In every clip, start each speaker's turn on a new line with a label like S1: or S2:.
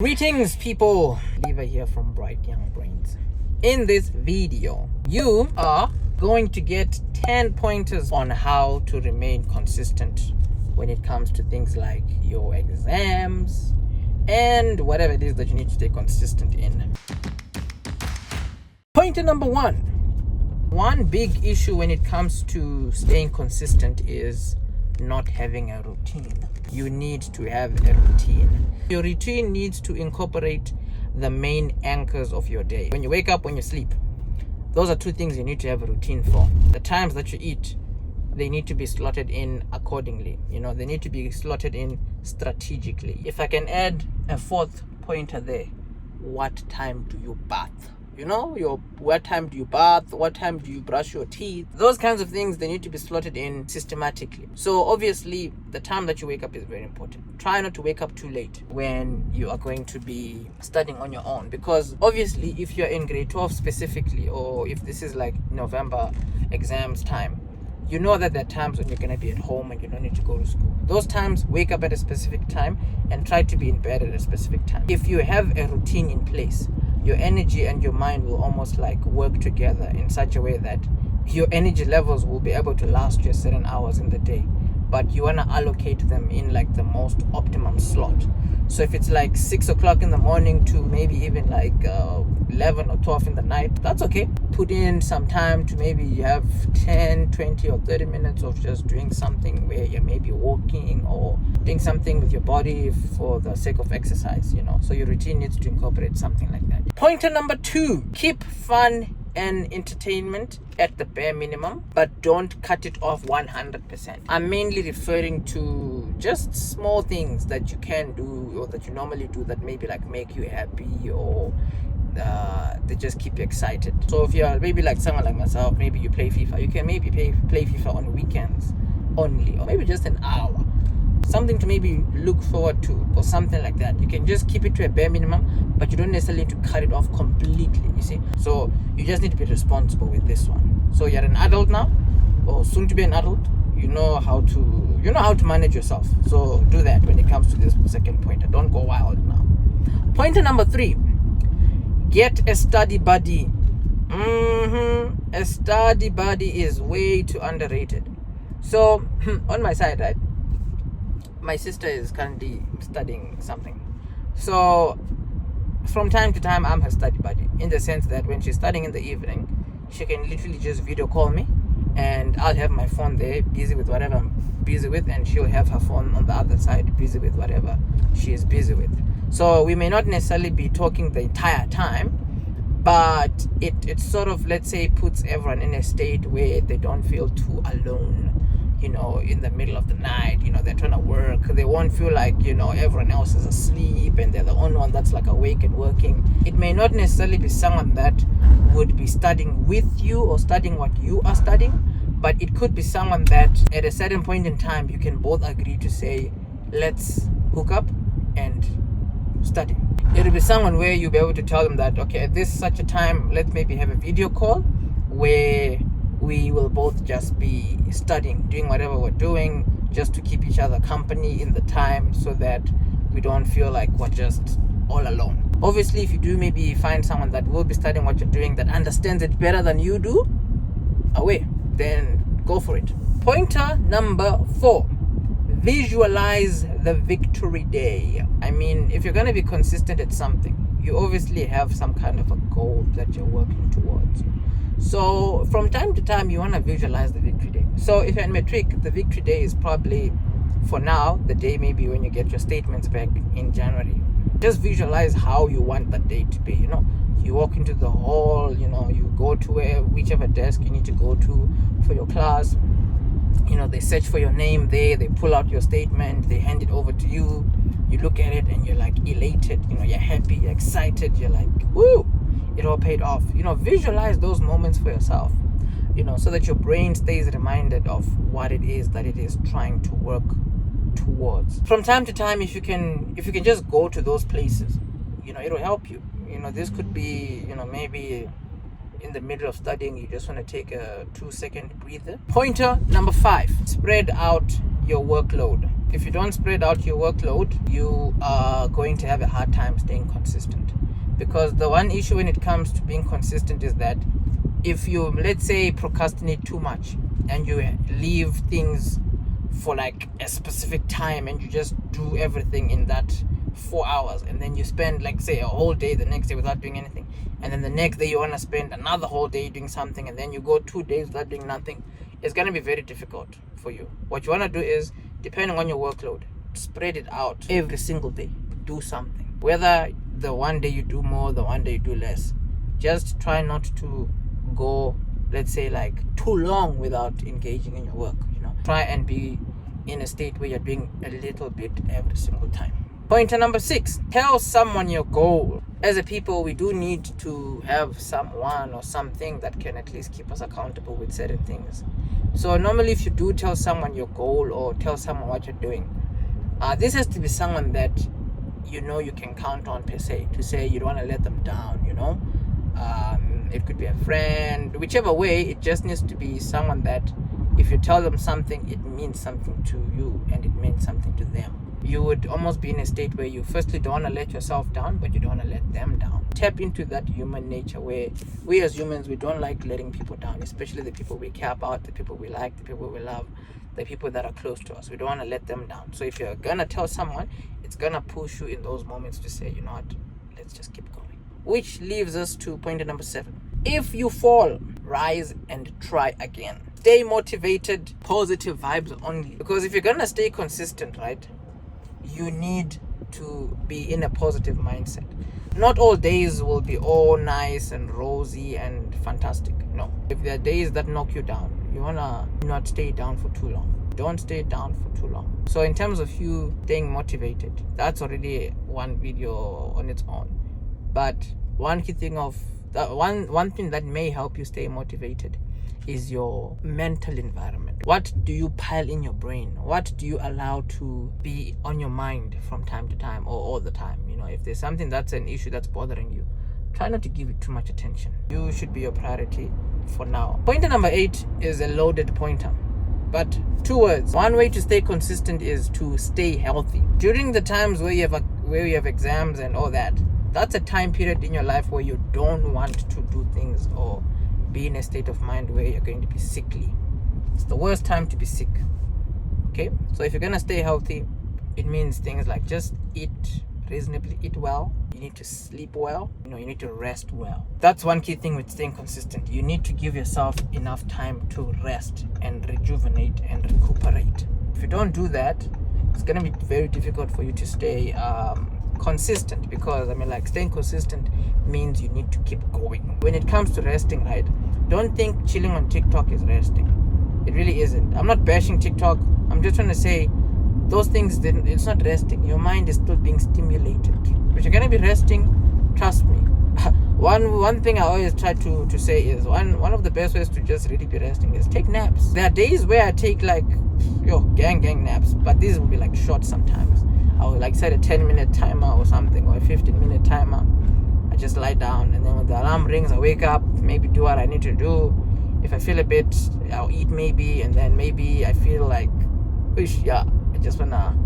S1: Greetings people, Lever here from Bright Young Brains. In this video, you are going to get 10 pointers on how to remain consistent when it comes to things like your exams and whatever it is that you need to stay consistent in. Pointer number one big issue when it comes to staying consistent is not having a routine. You need to have a routine. Your routine needs to incorporate the main anchors of your day. When you wake up, when you sleep, those are two things you need to have a routine for. The times that you eat, they need to be slotted in accordingly. They need to be slotted in strategically. If I can add a fourth pointer there, what time do you bath? What time do you bath? What time do you brush your teeth? Those kinds of things, they need to be slotted in systematically. So obviously, the time that you wake up is very important. Try not to wake up too late when you are going to be studying on your own. Because obviously, if you're in grade 12 specifically, or if this is like November exams time, you know that there are times when you're going to be at home and you don't need to go to school. Those times, wake up at a specific time and try to be in bed at a specific time. If you have a routine in place, your energy and your mind will almost like work together in such a way that your energy levels will be able to last you certain hours in the day, but you want to allocate them in like the most optimum slot. So if it's like 6 o'clock in the morning to maybe even like 11 or 12 in the night, that's okay. Put in some time to maybe you have 10, 20 or 30 minutes of just doing something where you're maybe walking or doing something with your body for the sake of exercise, So your routine needs to incorporate something like that. Pointer number 2, keep fun and entertainment at the bare minimum, but don't cut it off 100%. I'm mainly referring to just small things that you can do or that you normally do that maybe like make you happy or they just keep you excited. So if you're maybe like someone like myself, maybe you play FIFA, you can maybe play FIFA on weekends only, or maybe just an hour. Something to maybe look forward to or something like that. You can just keep it to a bare minimum, but you don't necessarily need to cut it off completely, you see. So you just need to be responsible with this one. So you're an adult now, or soon to be an adult. You know how to manage yourself. So do that when it comes to this second pointer. Don't go wild now. Pointer number 3, get a study buddy. A study buddy is way too underrated. So on my side, right, my sister is currently studying something. So from time to time, I'm her study buddy, in the sense that when she's studying in the evening, she can literally just video call me and I'll have my phone there busy with whatever I'm busy with, and she'll have her phone on the other side busy with whatever she is busy with. So we may not necessarily be talking the entire time, but it sort of, let's say, puts everyone in a state where they don't feel too alone. In the middle of the night, they're trying to work. They won't feel like, everyone else is asleep and they're the only one that's like awake and working. It may not necessarily be someone that would be studying with you or studying what you are studying, but it could be someone that at a certain point in time, you can both agree to say, let's hook up and study. It'll be someone where you'll be able to tell them that, okay, at this such a time, let's maybe have a video call where we will both just be studying, doing whatever we're doing, just to keep each other company in the time so that we don't feel like we're just all alone. Obviously, if you do maybe find someone that will be studying what you're doing, that understands it better than you do, then go for it. Pointer number 4, visualize the victory day. If you're going to be consistent at something, you obviously have some kind of a goal that you're working towards. So from time to time, you want to visualize the victory day. So if you're in matric, the victory day is probably, for now, the day maybe when you get your statements back in January. Just visualize how you want that day to be. You walk into the hall, you go to whichever desk you need to go to for your class. They search for your name there, they pull out your statement, they hand it over to you. You look at it and you're like elated, you're happy, you're excited, you're like, woo! It all paid off. Visualize those moments for yourself, so that your brain stays reminded of what it is that it is trying to work towards. From time to time, if you can just go to those places, it'll help you. This could be, maybe in the middle of studying, you just want to take a 2-second breather. Pointer number 5, spread out your workload. If you don't spread out your workload, you are going to have a hard time staying consistent. Because the one issue when it comes to being consistent is that if you, let's say, procrastinate too much and you leave things for like a specific time and you just do everything in that 4 hours, and then you spend, like, say, a whole day the next day without doing anything, and then the next day you want to spend another whole day doing something, and then you go 2 days without doing nothing, it's going to be very difficult for you. What you want to do is, depending on your workload, spread it out every single day. Do something, whether the one day you do more, the one day you do less. Just try not to go, let's say, like, too long without engaging in your work. Try and be in a state where you're doing a little bit every single time. Pointer number 6, tell someone your goal. As a people, we do need to have someone or something that can at least keep us accountable with certain things. So normally if you do tell someone your goal or tell someone what you're doing, this has to be someone that you can count on, per se, to say you don't want to let them down. It could be a friend, whichever way. It just needs to be someone that if you tell them something, it means something to you and it means something to them. You would almost be in a state where you firstly don't want to let yourself down, but you don't want to let them down. Tap into that human nature where we as humans, we don't like letting people down, especially the people we care about, the people we like, the people we love, the people that are close to us. We don't want to let them down. So if you're gonna tell someone, it's gonna push you in those moments to say, you know what, let's just keep going. Which leaves us to point number 7. If you fall, rise and try again. Stay motivated, positive vibes only. Because if you're gonna stay consistent, right, you need to be in a positive mindset. Not all days will be all nice and rosy and fantastic. No. If there are days that knock you down, you wanna not stay down for too long. Don't stay down for too long. So in terms of you staying motivated, that's already one video on its own. But one key thing of that, one thing that may help you stay motivated is your mental environment. What do you pile in your brain? What do you allow to be on your mind from time to time or all the time? If there's something that's an issue that's bothering you, try not to give it too much attention. You should be your priority for now. Pointer number 8 is a loaded pointer, but 2 words. One way to stay consistent is to stay healthy. During the times where you have exams and all that, that's a time period in your life where you don't want to do things or be in a state of mind where you're going to be sickly. It's the worst time to be sick. Okay? So if you're going to stay healthy, it means things like just eat reasonably, eat well. You need to sleep well. You need to rest well. That's one key thing with staying consistent. You need to give yourself enough time to rest and rejuvenate and recuperate. If you don't do that, it's going to be very difficult for you to stay consistent, because staying consistent means you need to keep going. When it comes to resting, right, don't think chilling on TikTok is resting. It really isn't. I'm not bashing TikTok. I'm just trying to say those things, it's not resting. Your mind is still being stimulated. But you're gonna be resting, trust me. One thing I always try to say is one of the best ways to just really be resting is take naps. There are days where I take gang naps, but these will be like short sometimes. I will set a 10-minute timer or something, or a 15-minute timer. I just lie down, and then when the alarm rings, I wake up, maybe do what I need to do. If I feel a bit, I'll eat maybe, and then maybe I feel like, I just wanna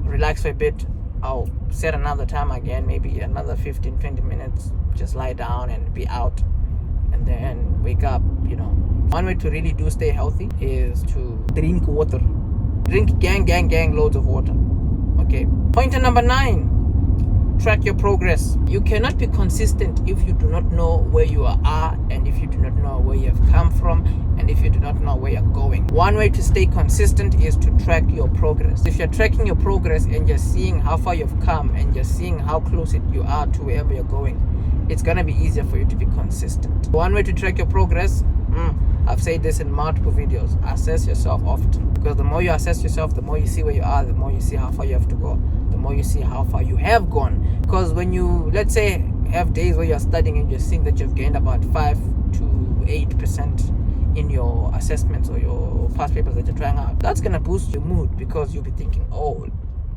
S1: relax for a bit. I'll set another timer again, maybe another 15-20 minutes, just lie down and be out, and then wake up. One way to really stay healthy is to drink water. Drink gang loads of water. Okay. Pointer number 9. Track your progress. You cannot be consistent if you do not know where you are, and if you do not know where you have come from, and if you do not know where you're going. One way to stay consistent is to track your progress. If you're tracking your progress and you're seeing how far you've come and you're seeing how close you are to wherever you're going, it's gonna be easier for you to be consistent. One way to track your progress, I've said this in multiple videos, assess yourself often. Because the more you assess yourself, the more you see where you are, the more you see how far you have to go, the more you see how far you have gone. Because when you, let's say, have days where you're studying and you're seeing that you've gained about 5 to 8% in your assessments or your past papers that you're trying out, that's going to boost your mood, because you'll be thinking, oh,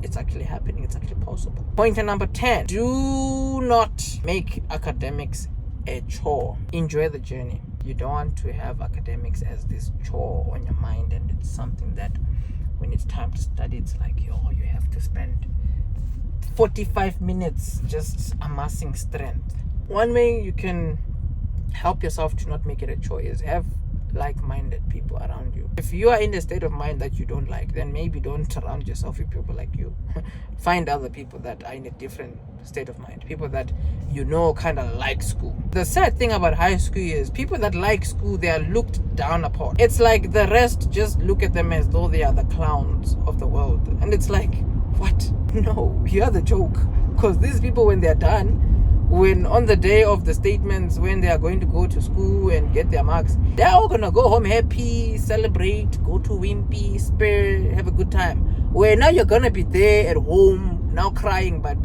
S1: it's actually happening, it's actually possible. Pointer number 10, do not make academics a chore. Enjoy the journey. You don't want to have academics as this chore on your mind, and it's something that when it's time to study, it's like, yo, you have to spend 45 minutes just amassing strength. One way you can help yourself to not make it a choice is have like-minded people around you. If you are in a state of mind that you don't like, then maybe don't surround yourself with people like you. Find other people that are in a different state of mind, people that you know kind of like school. The sad thing about high school is people that like school, they are looked down upon. It's like the rest just look at them as though they are the clowns of the world, and it's like, what? No, you are the joke. Because these people, when they're done, when on the day of the statements, when they are going to go to school and get their marks, they're all gonna go home happy, celebrate, go to Wimpy, spare, have a good time. Where now you're gonna be there at home, now crying, but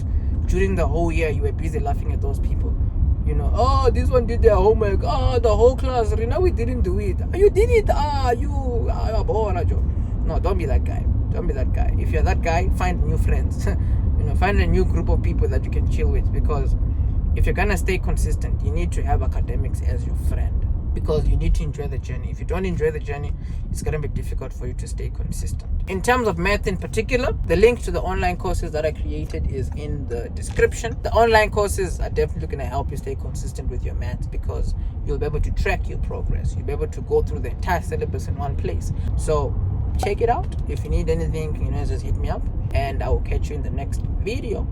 S1: during the whole year you were busy laughing at those people. You know, oh, this one did their homework, oh, the whole class, Rina, we didn't do it. You did it, no, don't be that guy. Don't be that guy. If you're that guy, find new friends. Find a new group of people that you can chill with, because if you're gonna stay consistent, you need to have academics as your friend, because you need to enjoy the journey. If you don't enjoy the journey, it's gonna be difficult for you to stay consistent. In terms of math in particular, the link to the online courses that I created is in the description. The online courses are definitely gonna help you stay consistent with your math, because you'll be able to track your progress. You'll be able to go through the entire syllabus in one place. So check it out. If you need anything, just hit me up, and I will catch you in the next video.